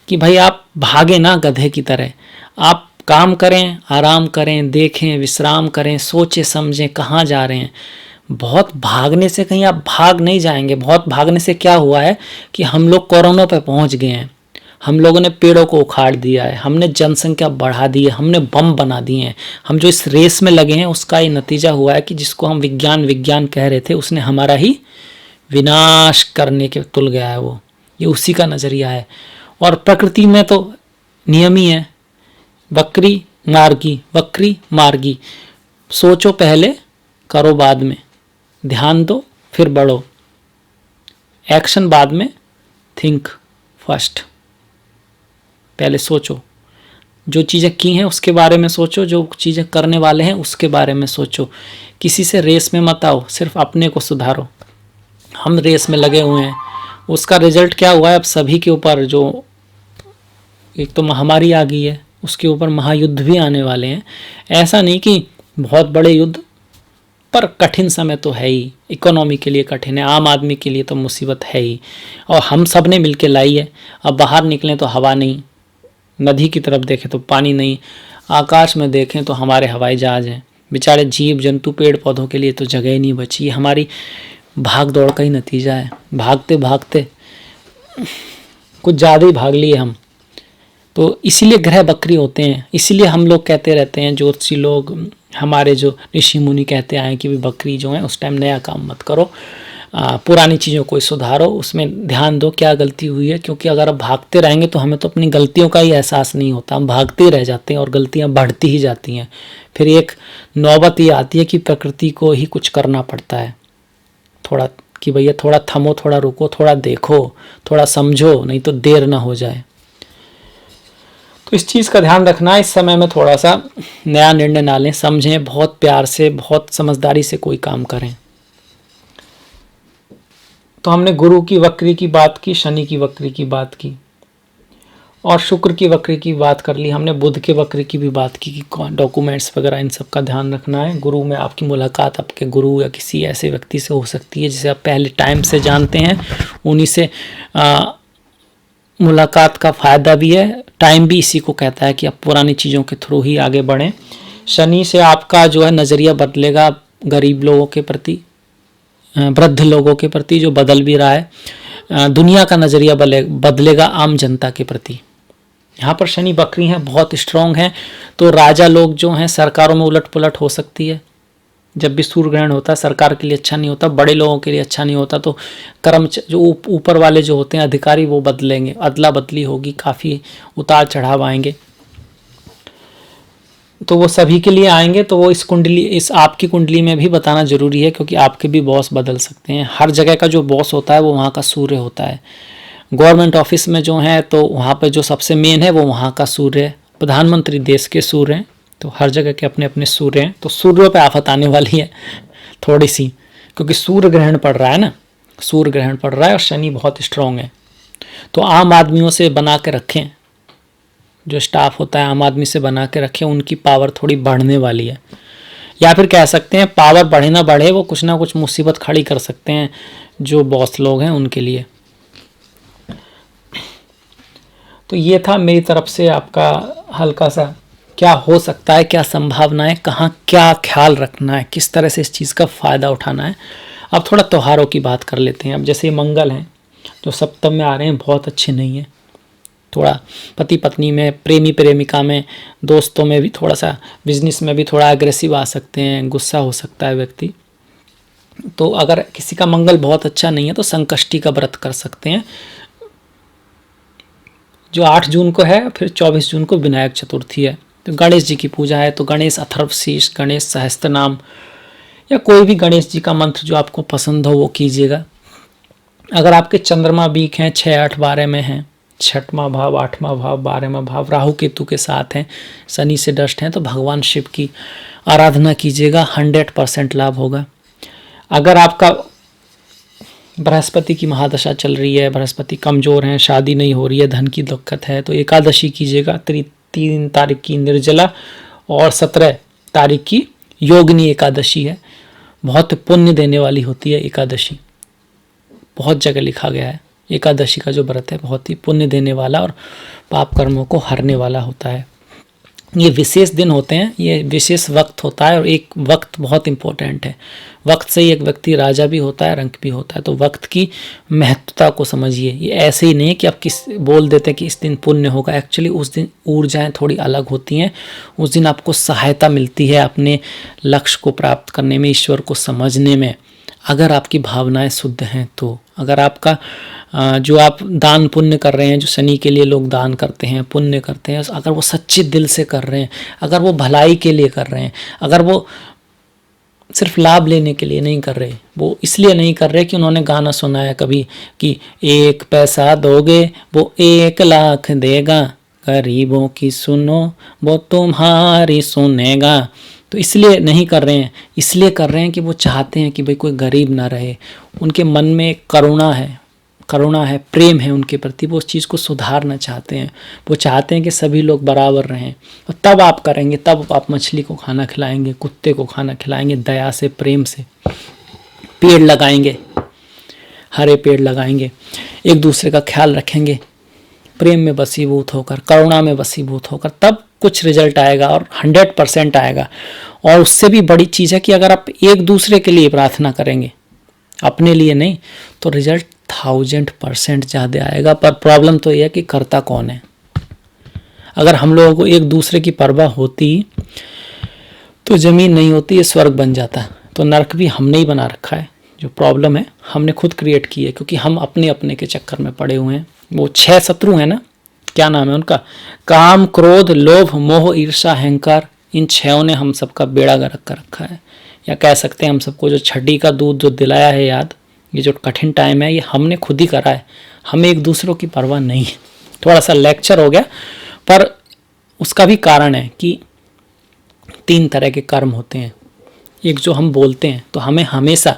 कि भाई आप भागे ना गधे की तरह। आप काम करें, आराम करें, देखें, विश्राम करें, सोचें समझें कहाँ जा रहे हैं। बहुत भागने से कहीं आप भाग नहीं जाएंगे। बहुत भागने से क्या हुआ है कि हम लोग कोरोना पे पहुंच गए हैं। हम लोगों ने पेड़ों को उखाड़ दिया है, हमने जनसंख्या बढ़ा दी है, हमने बम बना दिए हैं। हम जो इस रेस में लगे हैं उसका ये नतीजा हुआ है कि जिसको हम विज्ञान विज्ञान कह रहे थे उसने हमारा ही विनाश करने के तुल गया है। वो ये उसी का नज़रिया है। और प्रकृति में तो नियम ही है, वक्री मार्गी, वक्री मार्गी। सोचो पहले, करो बाद में, ध्यान दो फिर बढ़ो, एक्शन बाद में, थिंक फर्स्ट। पहले सोचो, जो चीज़ें की हैं उसके बारे में सोचो, जो चीज़ें करने वाले हैं उसके बारे में सोचो। किसी से रेस में मत आओ, सिर्फ अपने को सुधारो। हम रेस में लगे हुए हैं, उसका रिजल्ट क्या हुआ है अब सभी के ऊपर। जो एक तो महामारी आ गई है, उसके ऊपर महायुद्ध भी आने वाले हैं। ऐसा नहीं कि बहुत बड़े युद्ध, पर कठिन समय तो है ही। इकोनॉमी के लिए कठिन है, आम आदमी के लिए तो मुसीबत है ही। और हम सब ने मिल के लाई है। अब बाहर निकलें तो हवा नहीं, नदी की तरफ देखें तो पानी नहीं, आकाश में देखें तो हमारे हवाई जहाज हैं। बेचारे जीव जंतु पेड़ पौधों के लिए तो जगह ही नहीं बची। हमारी भाग दौड़ का ही नतीजा है। भागते भागते कुछ ज़्यादा ही भाग लिए हम, तो इसीलिए ग्रह बकरी होते हैं। इसीलिए हम लोग कहते रहते हैं, ज्योतिषी लोग, हमारे जो ऋषि मुनि कहते आए कि भी बकरी जो है उस टाइम नया काम मत करो, पुरानी चीज़ों को सुधारो, उसमें ध्यान दो क्या गलती हुई है। क्योंकि अगर आप भागते रहेंगे तो हमें तो अपनी गलतियों का ही एहसास नहीं होता, हम भागते रह जाते हैं और गलतियां बढ़ती ही जाती हैं। फिर एक नौबत ये आती है कि प्रकृति को ही कुछ करना पड़ता है, थोड़ा कि भैया थोड़ा थमो, थोड़ा रुको, थोड़ा देखो, थोड़ा समझो, नहीं तो देर ना हो जाए। तो इस चीज़ का ध्यान रखना, इस समय में थोड़ा सा नया निर्णय ना लें, समझें, बहुत प्यार से, बहुत समझदारी से कोई काम करें। तो हमने गुरु की वक्री की बात की, शनि की वक्री की बात की, और शुक्र की वक्री की बात कर ली हमने, बुध के वक्री की भी बात की कि डॉक्यूमेंट्स वगैरह इन सब का ध्यान रखना है। गुरु में आपकी मुलाकात आपके गुरु या किसी ऐसे व्यक्ति से हो सकती है जिसे आप पहले टाइम से जानते हैं, उन्हीं से मुलाकात का फ़ायदा भी है। टाइम भी इसी को कहता है कि आप पुरानी चीज़ों के थ्रू ही आगे बढ़ें। शनि से आपका जो है नज़रिया बदलेगा गरीब लोगों के प्रति, वृद्ध लोगों के प्रति जो बदल भी रहा है। दुनिया का नज़रिया बदलेगा आम जनता के प्रति। यहाँ पर शनि बकरी हैं, बहुत स्ट्रांग हैं, तो राजा लोग जो हैं सरकारों में उलट पुलट हो सकती है। जब भी सूर्य ग्रहण होता है सरकार के लिए अच्छा नहीं होता, बड़े लोगों के लिए अच्छा नहीं होता। तो जो ऊपर वाले जो होते हैं अधिकारी वो बदलेंगे, अदला बदली होगी, काफ़ी उतार चढ़ाव आएंगे, तो वो सभी के लिए आएंगे। तो वो इस आपकी कुंडली में भी बताना जरूरी है, क्योंकि आपके भी बॉस बदल सकते हैं। हर जगह का जो बॉस होता है वो वहाँ का सूर्य होता है। गवर्नमेंट ऑफिस में जो है तो वहाँ पे जो सबसे मेन है वो वहाँ का सूर्य है। प्रधानमंत्री देश के सूर्य हैं, तो हर जगह के अपने अपने सूर्य हैं। तो सूर्यों पे आफत आने वाली है थोड़ी सी, क्योंकि सूर्य ग्रहण पड़ रहा है ना, सूर्य ग्रहण पड़ रहा है और शनि बहुत स्ट्रांग है। तो आम आदमियों से बना के रखें, जो स्टाफ होता है आम आदमी से बना के रखें, उनकी पावर थोड़ी बढ़ने वाली है। या फिर कह सकते हैं पावर बढ़े ना बढ़े, वो कुछ ना कुछ मुसीबत खड़ी कर सकते हैं जो बॉस लोग हैं उनके लिए। तो ये था मेरी तरफ से आपका हल्का सा क्या हो सकता है, क्या संभावनाएं, कहाँ क्या ख्याल रखना है, किस तरह से इस चीज़ का फ़ायदा उठाना है। अब थोड़ा त्योहारों की बात कर लेते हैं। अब जैसे मंगल हैं जो सप्तम में आ रहे हैं, बहुत अच्छे नहीं हैं। थोड़ा पति पत्नी में, प्रेमी प्रेमिका में, दोस्तों में भी थोड़ा सा, बिजनेस में भी थोड़ा एग्रेसिव आ सकते हैं, गुस्सा हो सकता है व्यक्ति। तो अगर किसी का मंगल बहुत अच्छा नहीं है तो संकष्टी का व्रत कर सकते हैं, जो 8 जून को है। फिर 24 जून को विनायक चतुर्थी है, तो गणेश जी की पूजा है। तो गणेश अथर्वशीष, गणेश सहस्त्रनाम या कोई भी गणेश जी का मंत्र जो आपको पसंद हो वो कीजिएगा। अगर आपके चंद्रमा वीक हैं, 6, 8, 12 में हैं, 6वां भाव, 8वां भाव, 12वां भाव राहु केतु के साथ हैं, शनि से डस्ट हैं, तो भगवान शिव की आराधना कीजिएगा, 100% लाभ होगा। अगर आपका बृहस्पति की महादशा चल रही है, बृहस्पति कमज़ोर हैं, शादी नहीं हो रही है, धन की दिक्कत है, तो एकादशी कीजिएगा। 3 तारीख की निर्जला और 17 तारीख की योगिनी एकादशी है। बहुत पुण्य देने वाली होती है एकादशी, बहुत जगह लिखा गया है एकादशी का जो व्रत है बहुत ही पुण्य देने वाला और पाप कर्मों को हरने वाला होता है। ये विशेष दिन होते हैं, ये विशेष वक्त होता है, और एक वक्त बहुत इम्पोर्टेंट है। वक्त से ही एक व्यक्ति राजा भी होता है, रंक भी होता है। तो वक्त की महत्वता को समझिए। ये ऐसे ही नहीं कि आप बोल देते हैं कि इस दिन पुण्य होगा। एक्चुअली उस दिन ऊर्जाएं थोड़ी अलग होती हैं। उस दिन आपको सहायता मिलती है अपने लक्ष्य को प्राप्त करने में, ईश्वर को समझने में, अगर आपकी भावनाएं शुद्ध हैं तो। अगर आपका जो आप दान पुण्य कर रहे हैं, जो शनि के लिए लोग दान करते हैं, पुण्य करते हैं, अगर वो सच्चे दिल से कर रहे हैं, अगर वो भलाई के लिए कर रहे हैं, अगर वो सिर्फ लाभ लेने के लिए नहीं कर रहे, वो इसलिए नहीं कर रहे कि उन्होंने गाना सुना है कभी कि 1 पैसा दोगे वो 1 लाख देगा, गरीबों की सुनो वो तुम्हारी सुनेगा, तो इसलिए नहीं कर रहे हैं। इसलिए कर रहे हैं कि वो चाहते हैं कि भाई कोई गरीब ना रहे। उनके मन में करुणा है, प्रेम है उनके प्रति, वो उस चीज़ को सुधारना चाहते हैं। वो चाहते हैं कि सभी लोग बराबर रहें। और तब आप करेंगे, तब आप मछली को खाना खिलाएंगे, कुत्ते को खाना खिलाएंगे, दया से, प्रेम से। पेड़ लगाएंगे, हरे पेड़ लगाएंगे, एक दूसरे का ख्याल रखेंगे, प्रेम में वसीभूत होकर, करुणा में वसीभूत होकर, तब कुछ रिजल्ट आएगा और 100% आएगा। और उससे भी बड़ी चीज़ है कि अगर आप एक दूसरे के लिए प्रार्थना करेंगे, अपने लिए नहीं, तो रिजल्ट 1000% ज़्यादा आएगा। पर प्रॉब्लम तो यह है कि करता कौन है। अगर हम लोगों को एक दूसरे की परवाह होती तो ज़मीन नहीं होती, ये स्वर्ग बन जाता। तो नरक भी हमने ही बना रखा है। जो प्रॉब्लम है हमने खुद क्रिएट की है, क्योंकि हम अपने अपने के चक्कर में पड़े हुए हैं। वो 6 शत्रु हैं ना, क्या नाम है उनका? काम, क्रोध, लोभ, मोह, ईर्ष्या, अहंकार। इन 6 ने हम सबका बेड़ा गर्क कर रखा है। या कह सकते हैं हम सबको जो छठी का दूध जो दिलाया है याद, ये जो कठिन टाइम है, ये हमने खुद ही करा है। हमें एक दूसरों की परवाह नहीं है। थोड़ा सा लेक्चर हो गया, पर उसका भी कारण है कि 3 तरह के कर्म होते हैं। एक जो हम बोलते हैं, तो हमें हमेशा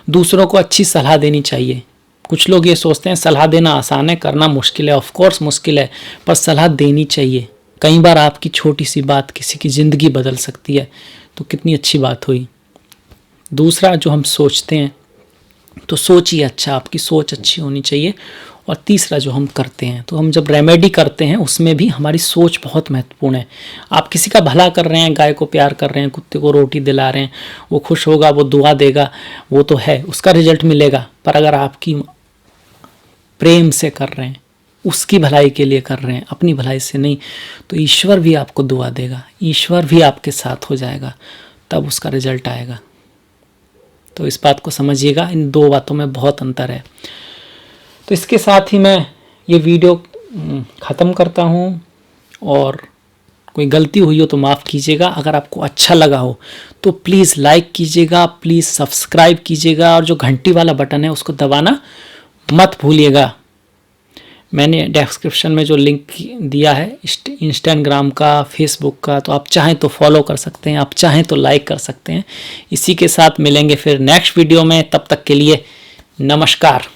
दूसरों को अच्छी सलाह देनी चाहिए। कुछ लोग ये सोचते हैं सलाह देना आसान है, करना मुश्किल है। ऑफ कोर्स मुश्किल है, पर सलाह देनी चाहिए। कई बार आपकी छोटी सी बात किसी की ज़िंदगी बदल सकती है, तो कितनी अच्छी बात हुई। दूसरा, जो हम सोचते हैं तो सोचिए अच्छा, आपकी सोच अच्छी होनी चाहिए। और तीसरा, जो हम करते हैं, तो हम जब रेमेडी करते हैं उसमें भी हमारी सोच बहुत महत्वपूर्ण है। आप किसी का भला कर रहे हैं, गाय को प्यार कर रहे हैं, कुत्ते को रोटी दिला रहे हैं, वो खुश होगा, वो दुआ देगा, वो तो है, उसका रिजल्ट मिलेगा। पर अगर आपकी प्रेम से कर रहे हैं, उसकी भलाई के लिए कर रहे हैं, अपनी भलाई से नहीं, तो ईश्वर भी आपको दुआ देगा, ईश्वर भी आपके साथ हो जाएगा, तब उसका रिजल्ट आएगा। तो इस बात को समझिएगा, इन 2 बातों में बहुत अंतर है। तो इसके साथ ही मैं ये वीडियो ख़त्म करता हूँ, और कोई गलती हुई हो तो माफ़ कीजिएगा। अगर आपको अच्छा लगा हो तो प्लीज़ लाइक कीजिएगा, प्लीज़ सब्सक्राइब कीजिएगा, और जो घंटी वाला बटन है उसको दबाना मत भूलिएगा। मैंने डिस्क्रिप्शन में जो लिंक दिया है इंस्टाग्राम का, फेसबुक का, तो आप चाहें तो फॉलो कर सकते हैं, आप चाहें तो लाइक कर सकते हैं। इसी के साथ मिलेंगे फिर नेक्स्ट वीडियो में। तब तक के लिए नमस्कार।